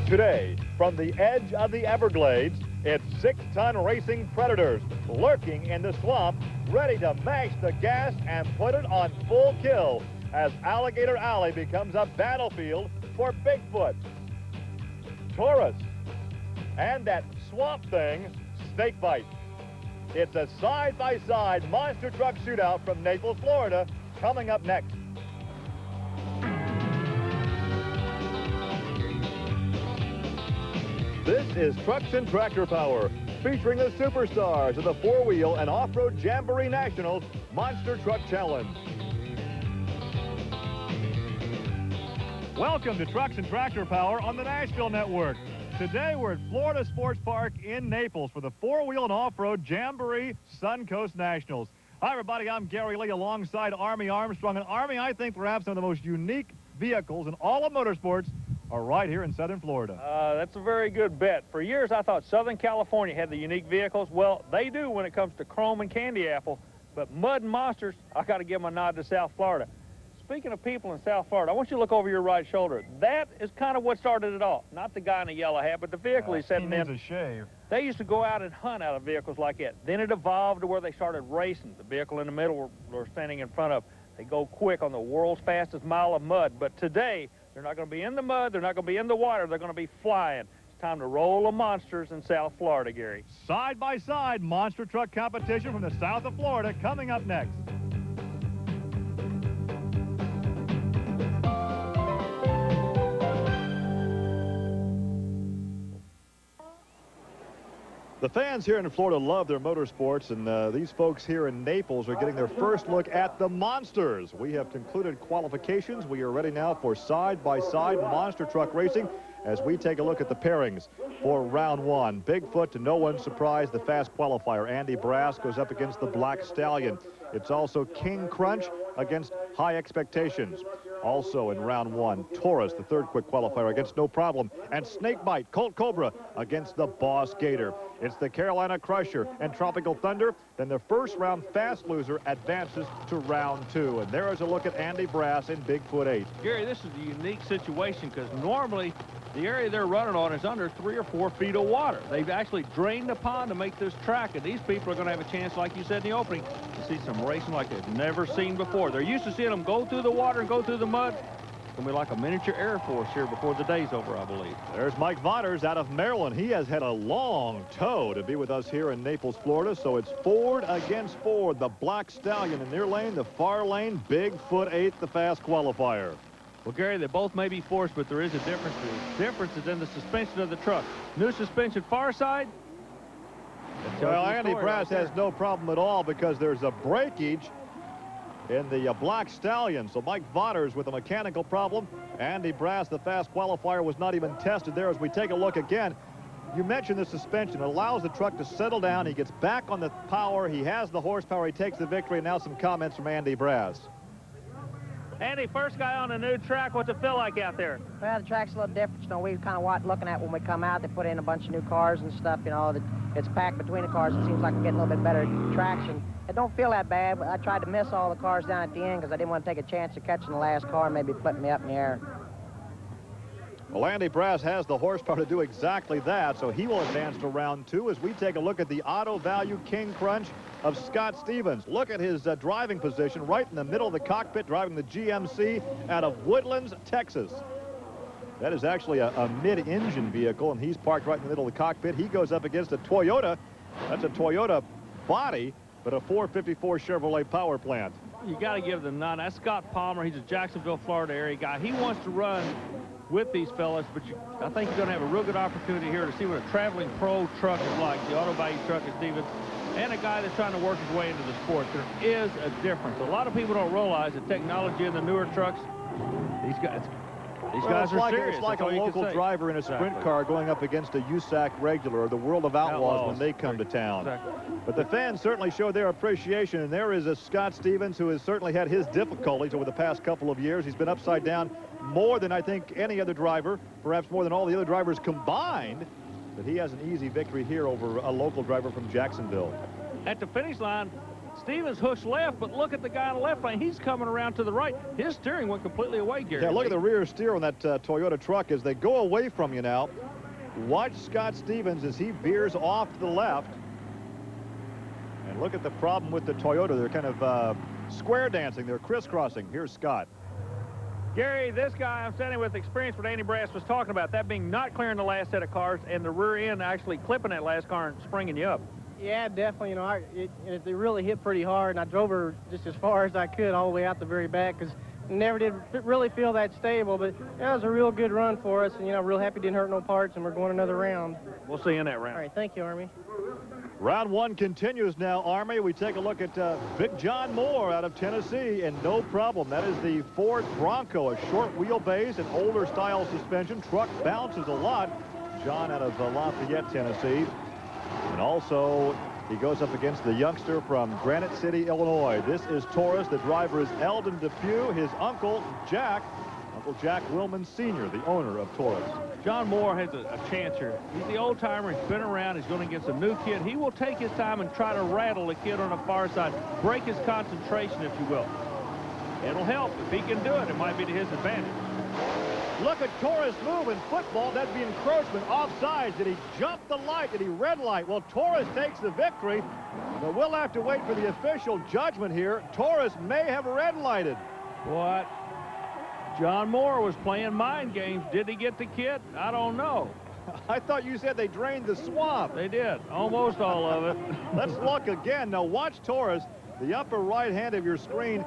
Today, from the edge of the Everglades, it's 6-ton racing predators lurking in the swamp, ready to mash the gas and put it on full kill as Alligator Alley becomes a battlefield for Bigfoot, Taurus, and that swamp thing, snakebite. It's a side-by-side monster truck shootout from Naples, Florida, coming up next. This is Trucks and Tractor Power, featuring the superstars of the four-wheel and off-road Jamboree Nationals Monster Truck Challenge. Welcome to Trucks and Tractor Power on the Nashville Network. Today we're at Florida Sports Park in Naples for the four-wheel and off-road Jamboree Suncoast Nationals. Hi everybody, I'm Gary Lee alongside Army Armstrong. And Army, I think perhaps some of the most unique vehicles in all of motorsports are right here in Southern Florida. That's a very good bet. For years, I thought Southern California had the unique vehicles. Well, they do when it comes to chrome and candy apple, but mud and monsters, I got to give them a nod to South Florida. Speaking of people in South Florida, I want you to look over your right shoulder. That is kind of what started it all. Not the guy in the yellow hat, but the vehicle he's sitting in. He needs a shave. They used to go out and hunt out of vehicles like that. Then it evolved to where they started racing. The vehicle in the middle we're standing in front of. They go quick on the world's fastest mile of mud. But today, they're not going to be in the mud. They're not going to be in the water. They're going to be flying. It's time to roll the monsters in South Florida, Gary. Side-by-side monster truck competition from the south of Florida coming up next. The fans here in Florida love their motorsports, and these folks here in Naples are getting their first look at the monsters. We have concluded qualifications. We are ready now for side-by-side monster truck racing as we take a look at the pairings for round one. Bigfoot, to no one's surprise, the fast qualifier. Andy Brass goes up against the Black Stallion. It's also King Crunch against High Expectations. Also in round one, Taurus, the third quick qualifier, against No Problem, and Snakebite, Colt Cobra, against the Boss Gator. It's the Carolina Crusher and Tropical Thunder. Then the first round fast loser advances to round two. And there is a look at Andy Brass in Bigfoot 8. Gary, this is a unique situation because normally the area they're running on is under 3 or 4 feet of water. They've actually drained the pond to make this track, and these people are going to have a chance, like you said in the opening, to see some racing like they've never seen before. They're used to seeing them go through the water and go through the mud. It's going to be like a miniature Air Force here before the day's over, I believe. There's Mike Votters out of Maryland. He has had a long tow to be with us here in Naples, Florida. So it's Ford against Ford. The Black Stallion in their lane, the far lane, Bigfoot 8, the fast qualifier. Well, Gary, they both may be forced, but there is a difference. The difference is in the suspension of the truck. New suspension far side. Well, Andy Brass has no problem at all because there's a breakage in the Black Stallion. So Mike Votters with a mechanical problem. Andy Brass, the fast qualifier, was not even tested there. As we take a look again, you mentioned the suspension. It allows the truck to settle down. He gets back on the power. He has the horsepower. He takes the victory. And now some comments from Andy Brass. Andy, first guy on the new track, what's it feel like out there? Well, the track's a little different. You know, we kind of looking at when we come out. They put in a bunch of new cars and stuff. You know, it's packed between the cars. It seems like we're getting a little bit better traction. It don't feel that bad, but I tried to miss all the cars down at the end because I didn't want to take a chance of catching the last car, maybe putting me up in the air. Well, Andy Brass has the horsepower to do exactly that, so he will advance to round two as we take a look at the auto value King Crunch of Scott Stevens. Look at his driving position right in the middle of the cockpit, driving the GMC out of Woodlands, Texas. That is actually a mid-engine vehicle, and he's parked right in the middle of the cockpit. He goes up against a Toyota. That's a Toyota body, but a 454 Chevrolet power plant. You got to give them none. That's Scott Palmer. He's a Jacksonville, Florida area guy. He wants to run with these fellas, but I think you're going to have a real good opportunity here to see what a traveling pro truck is like, the auto value truck of Stevens, and a guy that's trying to work his way into the sport. There is a difference. A lot of people don't realize the technology in the newer trucks. These guys are serious. It's like a local driver in a sprint car going up against a USAC regular or the World of Outlaws when they come to town. Exactly. But the fans certainly show their appreciation, and there is a Scott Stevens who has certainly had his difficulties over the past couple of years. He's been upside down more than I think any other driver, perhaps more than all the other drivers combined. But he has an easy victory here over a local driver from Jacksonville. At the finish line, Stevens hooks left, but look at the guy in the left lane. He's coming around to the right. His steering went completely away, Gary. Yeah, look at the rear steer on that Toyota truck as they go away from you now. Watch Scott Stevens as he veers off to the left. And look at the problem with the Toyota. They're kind of square dancing. They're crisscrossing. Here's Scott. Gary, this guy I'm standing with, experience what Andy Brass was talking about, that being not clearing the last set of cars and the rear end actually clipping that last car and springing you up. Yeah, definitely. You know, it really hit pretty hard, and I drove her just as far as I could all the way out the very back because never did really feel that stable. But that was a real good run for us, and, you know, real happy didn't hurt no parts, and we're going another round. We'll see you in that round. All right, thank you, Army. Round one continues now, Army. We take a look at Big John Moore out of Tennessee, and no problem. That is the Ford Bronco, a short wheelbase and older style suspension. Truck bounces a lot. John out of Lafayette, Tennessee. And also, he goes up against the youngster from Granite City, Illinois. This is Taurus. The driver is Eldon Depew. His uncle, Uncle Jack Willman Sr., the owner of Taurus. John Moore has a chance here. He's the old-timer. He's been around. He's going against a new kid. He will take his time and try to rattle the kid on the far side, break his concentration, if you will. It'll help. If he can do it, it might be to his advantage. Look at Taurus move in football. That'd be encroachment. Offside. Did he jump the light? Did he red light? Well, Taurus takes the victory, but we'll have to wait for the official judgment here. Taurus may have red lighted. What? John Moore was playing mind games. Did he get the kid? I don't know. I thought you said they drained the swamp. They did. Almost all of it. Let's look again. Now watch Taurus. The upper right hand of your screen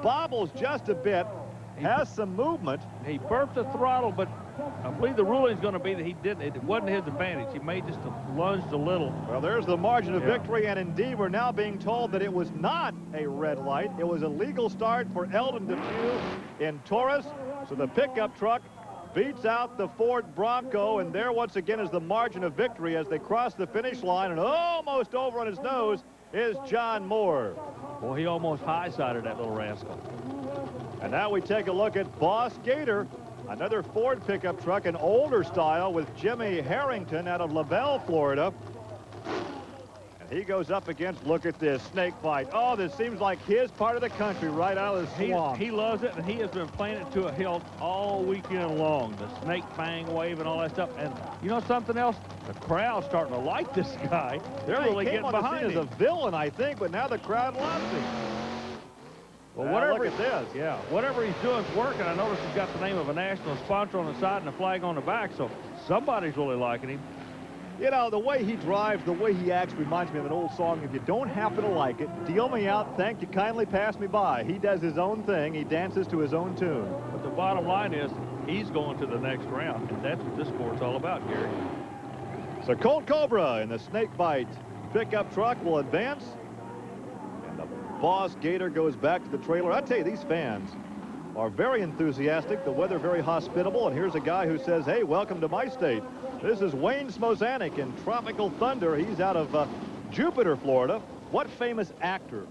bobbles just a bit. Has some movement. He burped the throttle, but I believe the ruling is going to be that he didn't. It wasn't his advantage. He may just have lunged a little. Well, there's the margin of victory, and indeed, we're now being told that it was not a red light. It was a legal start for Eldon Depew in Taurus. So the pickup truck beats out the Ford Bronco, and there once again is the margin of victory as they cross the finish line, and almost over on his nose is John Moore. Well, he almost high-sided that little rascal. And now we take a look at Boss Gator, another Ford pickup truck, an older style with Jimmy Harrington out of LaBelle, Florida. And he goes up against, look at this, snake fight. Oh, this seems like his part of the country right out of the swamp. He loves it, and he has been playing it to a hilt all weekend long. The snake fang wave and all that stuff. And you know something else? The crowd's starting to like this guy. They're really getting behind him. As a villain, I think, but now the crowd loves him. Well, whatever, look at this. Yeah, whatever he's doing is working. I noticed he's got the name of a national sponsor on the side and a flag on the back, so somebody's really liking him. You know, the way he drives, the way he acts reminds me of an old song. If you don't happen to like it, deal me out, thank you, kindly pass me by. He does his own thing. He dances to his own tune. But the bottom line is he's going to the next round, and that's what this sport's all about, Gary. So Colt Cobra in the snake bite pickup truck will advance. And the Boss Gator goes back to the trailer. I tell you, these fans are very enthusiastic. The weather very hospitable. And here's a guy who says, hey, welcome to my state. This is Wayne Smozanik in Tropical Thunder. He's out of Jupiter, Florida. What famous actor?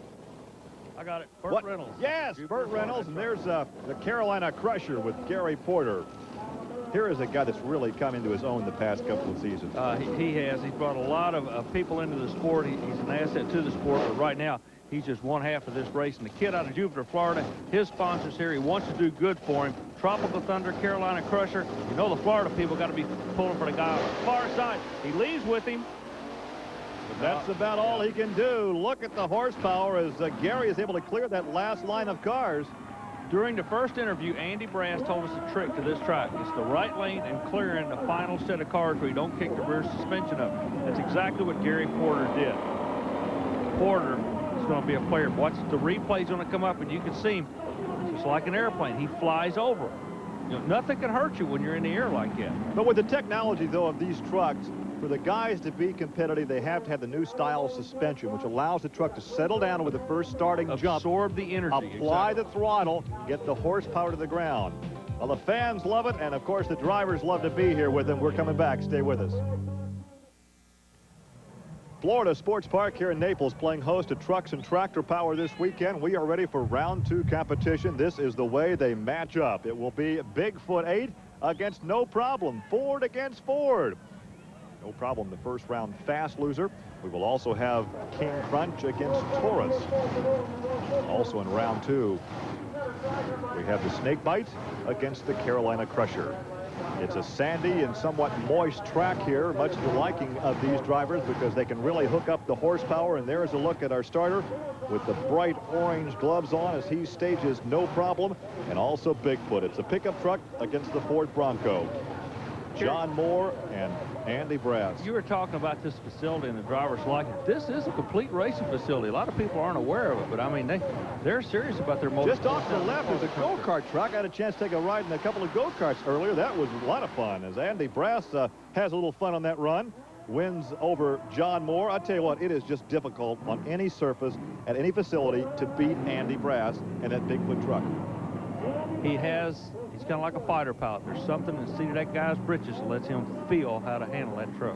I got it. Burt Reynolds. Yes, Burt Reynolds. And there's the Carolina Crusher with Gary Porter. Here is a guy that's really come into his own the past couple of seasons. He has. He's brought a lot of people into the sport. He's an asset to the sport, but right now he's just one half of this race. And the kid out of Jupiter, Florida, his sponsor's here. He wants to do good for him. Tropical Thunder, Carolina Crusher. You know the Florida people got to be pulling for the guy on the far side. He leaves with him. But that's about all he can do. Look at the horsepower as Gary is able to clear that last line of cars. During the first interview, Andy Brass told us a trick to this track. It's the right lane and clearing the final set of cars where you don't kick the rear suspension up. That's exactly what Gary Porter did. Porter is going to be a player. Watch the replay's going to come up, and you can see him. It's like an airplane. He flies over. You know, nothing can hurt you when you're in the air like that. But with the technology, though, of these trucks, for the guys to be competitive, they have to have the new style suspension, which allows the truck to settle down with the first starting jump. Absorb the energy. Apply the throttle, get the horsepower to the ground. Well, the fans love it, and, of course, the drivers love to be here with them. We're coming back. Stay with us. Florida Sports Park here in Naples playing host to Trucks and Tractor Power this weekend. We are ready for round 2 competition. This is the way they match up. It will be Bigfoot 8 against No Problem. Ford against Ford. No problem. The first round fast loser. We will also have King Crunch against Taurus. Also in round 2, we have the Snakebite against the Carolina Crusher. It's a sandy and somewhat moist track here, much to the liking of these drivers because they can really hook up the horsepower. And there's a look at our starter with the bright orange gloves on as he stages No Problem, and also Bigfoot. It's a pickup truck against the Ford Bronco. John Moore and Andy Brass. You were talking about this facility and the drivers like it. This is a complete racing facility. A lot of people aren't aware of it, but I mean, they're serious about their motor. Just off to the left is a go-kart track. I had a chance to take a ride in a couple of go-karts earlier. That was a lot of fun as Andy Brass has a little fun on that run. Wins over John Moore. I tell you what, it is just difficult on any surface at any facility to beat Andy Brass and that Bigfoot truck. He's kind of like a fighter pilot. There's something in the seat of that guy's britches that lets him feel how to handle that truck.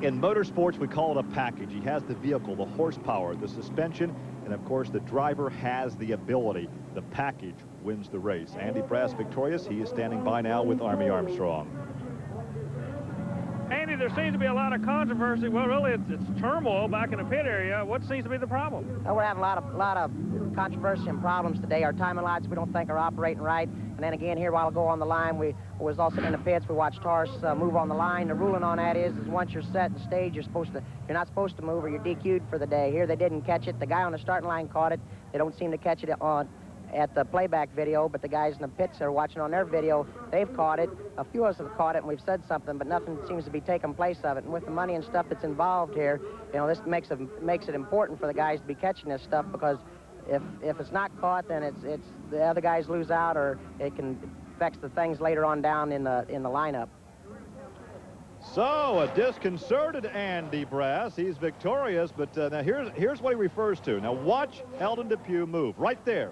In motorsports, we call it a package. He has the vehicle, the horsepower, the suspension, and of course the driver has the ability. The package wins the race. Andy Brass victorious. He is standing by now with Army Armstrong. Andy, there seems to be a lot of controversy. Well, really, it's turmoil back in the pit area. What seems to be the problem? We're having a lot of controversy and problems today. Our timing lights we don't think are operating right. And then again, here a while ago on the line, we was also in the pits. We watched Taurus move on the line. The ruling on that is once you're set and stage, you're not supposed to move or you're DQ'd for the day. Here they didn't catch it. The guy on the starting line caught it. They don't seem to catch it at the playback video, but the guys in the pits that are watching on their video, they've caught it. A few of us have caught it, and we've said something, but nothing seems to be taking place of it. And with the money and stuff that's involved here, you know, this makes it important for the guys to be catching this stuff, because if it's not caught, then it's the other guys lose out, or it can affect the things later on down in the lineup. So a disconcerted Andy Brass. He's victorious, but now here's what he refers to. Now watch Eldon Depew move right there.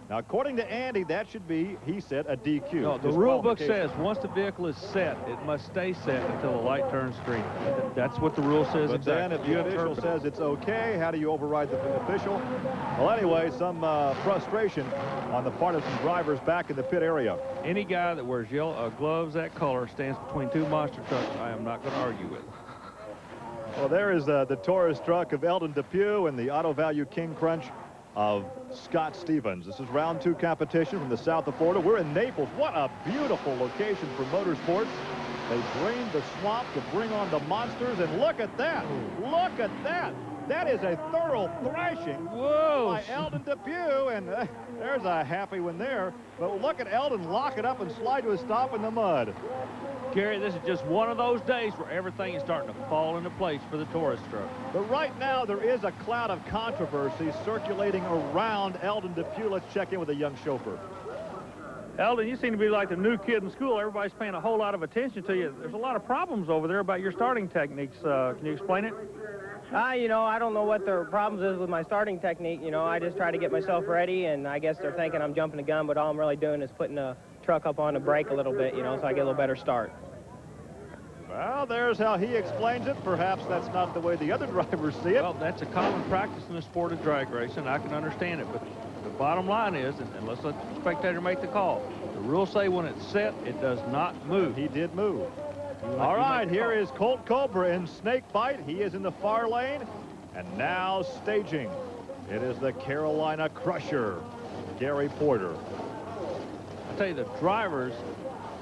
Now, according to Andy, that should be, he said, a DQ. No, the rule book says once the vehicle is set, it must stay set until the light turns green. That's what the rule says. But then if the official says it's okay, how do you override the official? Well, anyway, some frustration on the part of some drivers back in the pit area. Any guy that wears yellow gloves that color stands between two monster trucks I am not going to argue with. Well, there is the Taurus truck of Eldon Depew and the Auto Value King Crunch of Scott Stevens. This is round 2 competition from the south of Florida. We're in Naples. What a beautiful location for motorsports. They drained the swamp to bring on the monsters, and look at that. Look at that. That is a thorough thrashing by Eldon Depew, and there's a happy one there. But look at Eldon lock it up and slide to a stop in the mud. Gary, this is just one of those days where everything is starting to fall into place for the Taurus truck. But right now, there is a cloud of controversy circulating around Eldon Depew. Let's check in with a young chauffeur. Eldon, you seem to be like the new kid in school. Everybody's paying a whole lot of attention to you. There's a lot of problems over there about your starting techniques. Can you explain it? You know, I don't know what their problems is with my starting technique. You know, I just try to get myself ready, and I guess they're thinking I'm jumping the gun, but all I'm really doing is putting the truck up on the brake a little bit, you know, so I get a little better start. Well, there's how he explains it. Perhaps that's not the way the other drivers see it. Well, that's a common practice in the sport of drag racing. I can understand it, but the bottom line is, and let's let the spectator make the call, the rules say when it's set, it does not move. He did move. All right, here is Colt Cobra in Snakebite. He is in the far lane, and now staging. It is the Carolina Crusher, Gary Porter. I tell you, the drivers,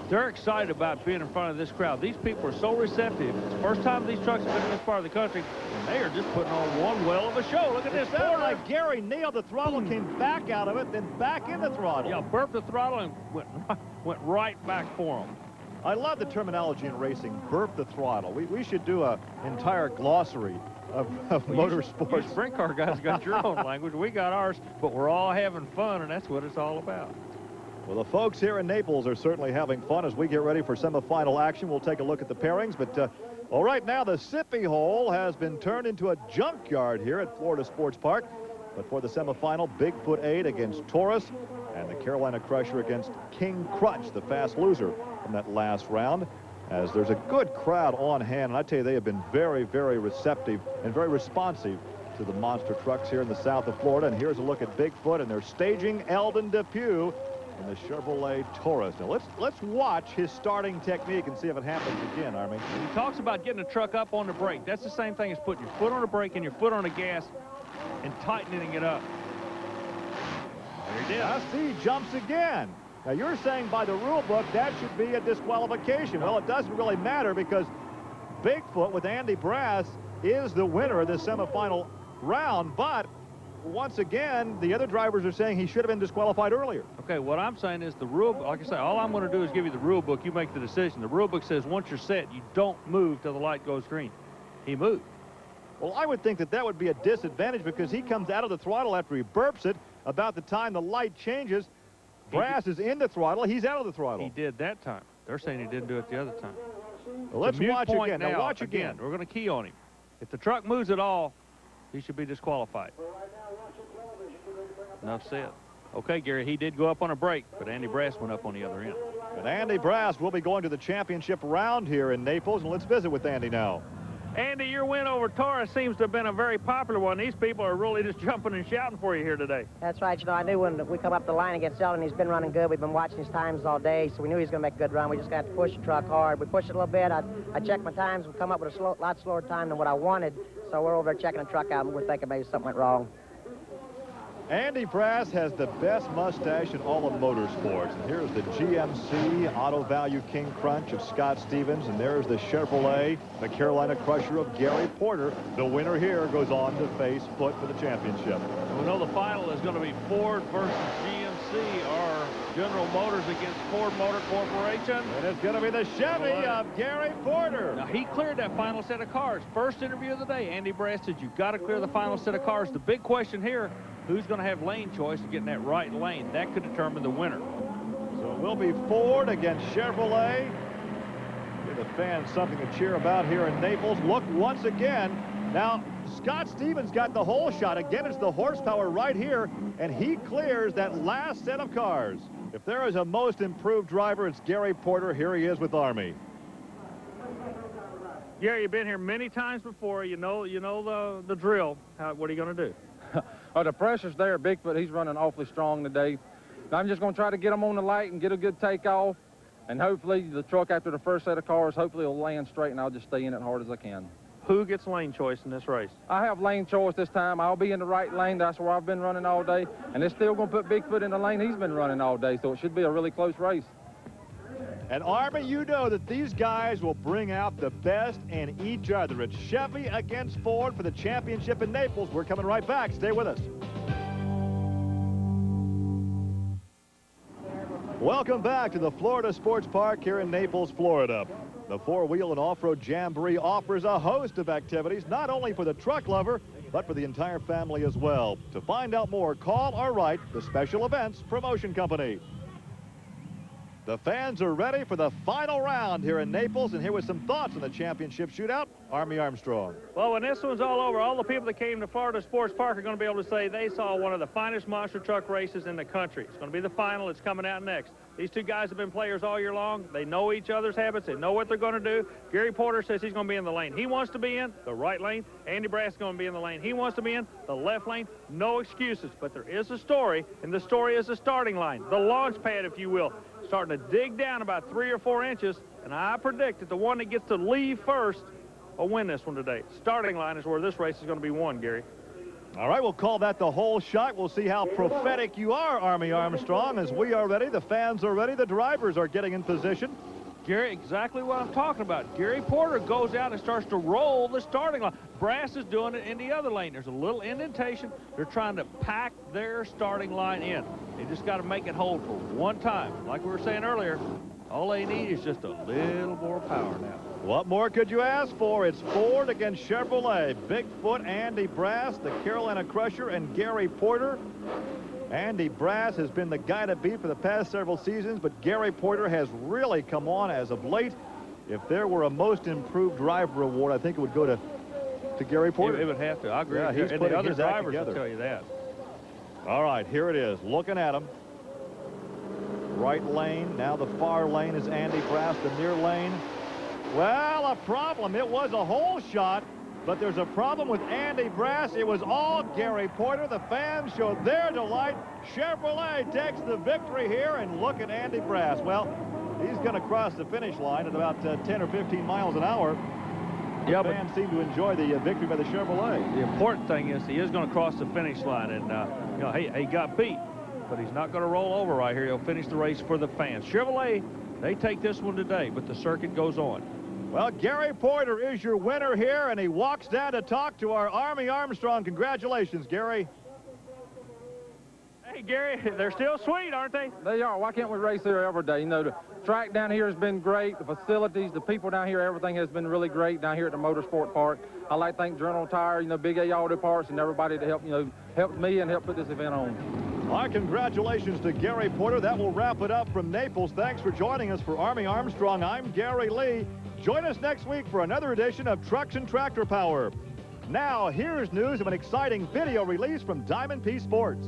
they're excited about being in front of this crowd. These people are so receptive. It's the first time these trucks have been in this part of the country, and they are just putting on one well of a show. Look at this. It sounded like Gary nailed the throttle, came back out of it, then back in the throttle. Yeah, burped the throttle and went right back for him. I love the terminology in racing, burp the throttle. We should do an entire glossary of motorsports. You sprint car guys got your own language. We got ours, but we're all having fun, and that's what it's all about. Well, the folks here in Naples are certainly having fun as we get ready for semifinal action. We'll take a look at the pairings, but all right, now the Sippy Hole has been turned into a junkyard here at Florida Sports Park. But for the semifinal, Bigfoot 8 against Taurus, and the Carolina Crusher against King Crunch, the fast loser from that last round, as there's a good crowd on hand. And I tell you, they have been very, very receptive and very responsive to the monster trucks here in the south of Florida. And here's a look at Bigfoot, and they're staging Eldon Depew in the Chevrolet Taurus. Now let's watch his starting technique and see if it happens again, Army. He talks about getting the truck up on the brake. That's the same thing as putting your foot on the brake and your foot on the gas and tightening it up. There he did. Now see, jumps again. Now you're saying by the rule book that should be a disqualification. Well, it doesn't really matter because Bigfoot with Andy Brass is the winner of the semifinal round, but once again, the other drivers are saying he should have been disqualified earlier. Okay, what I'm saying is the rule, like I say, all I'm going to do is give you the rule book. You make the decision. The rule book says once you're set, you don't move till the light goes green. He moved. Well, I would think that that would be a disadvantage because he comes out of the throttle after he burps it. About the time the light changes, Brass is in the throttle. He's out of the throttle. He did that time. They're saying he didn't do it the other time. Well, let's watch again. Now watch again. We're going to key on him. If the truck moves at all, he should be disqualified. Enough said. Okay, Gary, he did go up on a brake, but Andy Brass went up on the other end. And Andy Brass will be going to the championship round here in Naples, and let's visit with Andy now. Andy, your win over Taurus seems to have been a very popular one. These people are really just jumping and shouting for you here today. That's right. You know, I knew when we come up the line against Eldon, he's been running good. We've been watching his times all day, so we knew he was going to make a good run. We just got to push the truck hard. We pushed it a little bit. I checked my times. We come up with a lot slower time than what I wanted, so we're over there checking the truck out, and we're thinking maybe something went wrong. Andy Brass has the best mustache in all of motorsports. And here's the GMC Auto Value King Crunch of Scott Stevens. And there's the Chevrolet, the Carolina Crusher of Gary Porter. The winner here goes on to face Foot for the championship. We know the final is going to be Ford versus GMC or General Motors against Ford Motor Corporation. And it's going to be the Chevy of Gary Porter. Now, he cleared that final set of cars. First interview of the day, Andy Brass said, you've got to clear the final set of cars. The big question here, who's going to have lane choice to get in that right lane? That could determine the winner. So it will be Ford against Chevrolet. Give the fans something to cheer about here in Naples. Look once again. Now, Scott Stevens got the whole shot. Again, it's the horsepower right here, and he clears that last set of cars. If there is a most improved driver, it's Gary Porter. Here he is with Army. Gary, you've been here many times before. You know the drill. What are you going to do? Oh, the pressure's there. Bigfoot, he's running awfully strong today. I'm just going to try to get him on the light and get a good takeoff. And hopefully the truck, after the first set of cars, hopefully will land straight, and I'll just stay in it hard as I can. Who gets lane choice in this race? I have lane choice this time. I'll be in the right lane. That's where I've been running all day. And it's still going to put Bigfoot in the lane he's been running all day, so it should be a really close race. And Army, you know that these guys will bring out the best in each other. It's Chevy against Ford for the championship in Naples. We're coming right back. Stay with us. Welcome back to the Florida Sports Park here in Naples, Florida. The four-wheel and off-road jamboree offers a host of activities, not only for the truck lover, but for the entire family as well. To find out more, call or write the Special Events Promotion Company. The fans are ready for the final round here in Naples, and here with some thoughts on the championship shootout, Army Armstrong. Well, when this one's all over, all the people that came to Florida Sports Park are going to be able to say they saw one of the finest monster truck races in the country. It's going to be the final. It's coming out next. These two guys have been players all year long. They know each other's habits. They know what they're going to do. Gary Porter says he's going to be in the lane he wants to be in, the right lane. Andy Brass is going to be in the lane he wants to be in, the left lane. No excuses, but there is a story, and the story is the starting line, the launch pad, if you will, starting to dig down about 3 or 4 inches, and I predict that the one that gets to leave first will win this one today. Starting line is where this race is going to be won, Gary. All right, we'll call that the whole shot. We'll see how prophetic you are, Army Armstrong, as we are ready. The fans are ready. The drivers are getting in position. Gary, exactly what I'm talking about. Gary Porter goes out and starts to roll the starting line. Brass is doing it in the other lane. There's a little indentation. They're trying to pack their starting line in. They just got to make it hold for one time. Like we were saying earlier, all they need is just a little more power now. What more could you ask for? It's Ford against Chevrolet. Bigfoot, Andy Brass, the Carolina Crusher, and Gary Porter. Andy Brass has been the guy to beat for the past several seasons, but Gary Porter has really come on as of late. If there were a most improved driver award, I think it would go to Gary Porter. It would have to. I agree. Yeah, he's and putting the other his act drivers together. will tell you that. All right, here it is. Looking at him. Right lane. Now the far lane is Andy Brass, the near lane. Well, a problem. It was a hole shot. But there's a problem with Andy Brass. It was all Gary Porter. The fans showed their delight. Chevrolet takes the victory here, and look at Andy Brass. Well, he's going to cross the finish line at about 10 or 15 miles an hour. Yeah, the fans seem to enjoy the victory by the Chevrolet. The important thing is he is going to cross the finish line, and you know, he got beat, but he's not going to roll over right here. He'll finish the race for the fans. Chevrolet, they take this one today, but the circuit goes on. Well, Gary Porter is your winner here, and he walks down to talk to our Army Armstrong. Congratulations, Gary. Hey, Gary, they're still sweet, aren't they? They are. Why can't we race here every day? You know, the track down here has been great. The facilities, the people down here, everything has been really great down here at the Motorsport Park. I like to thank General Tire, you know, Big A Auto Parts, and everybody that helped me and helped put this event on. Our congratulations to Gary Porter. That will wrap it up from Naples. Thanks for joining us for Army Armstrong. I'm Gary Lee. Join us next week for another edition of Trucks and Tractor Power. Now, here's news of an exciting video release from Diamond P Sports.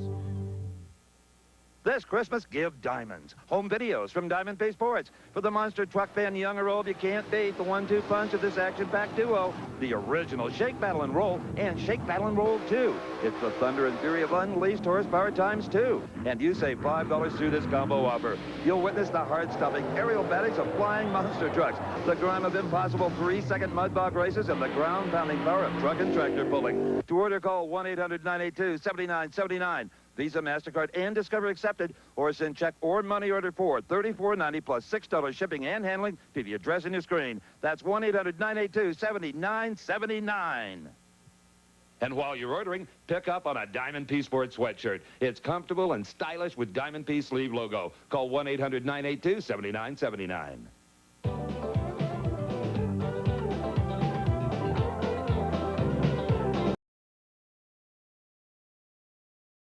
This Christmas, give Diamonds home videos from Diamond P Sports. For the monster truck fan, young or old, you can't beat the 1-2 punch of this action-packed duo. The original Shake, Battle, and Roll and Shake, Battle, and Roll 2. It's the thunder and fury of unleashed horsepower times 2. And you save $5 through this combo offer. You'll witness the heart-stopping aerobatics of flying monster trucks, the grime of impossible 3-second mud bog races, and the ground-pounding power of truck and tractor pulling. To order, call 1-800-982-7979. Visa, MasterCard, and Discover accepted, or send check or money order for $34.90 plus $6 shipping and handling to the address on your screen. That's 1-800-982-7979. And while you're ordering, pick up on a Diamond P Sports sweatshirt. It's comfortable and stylish with Diamond P sleeve logo. Call 1-800-982-7979.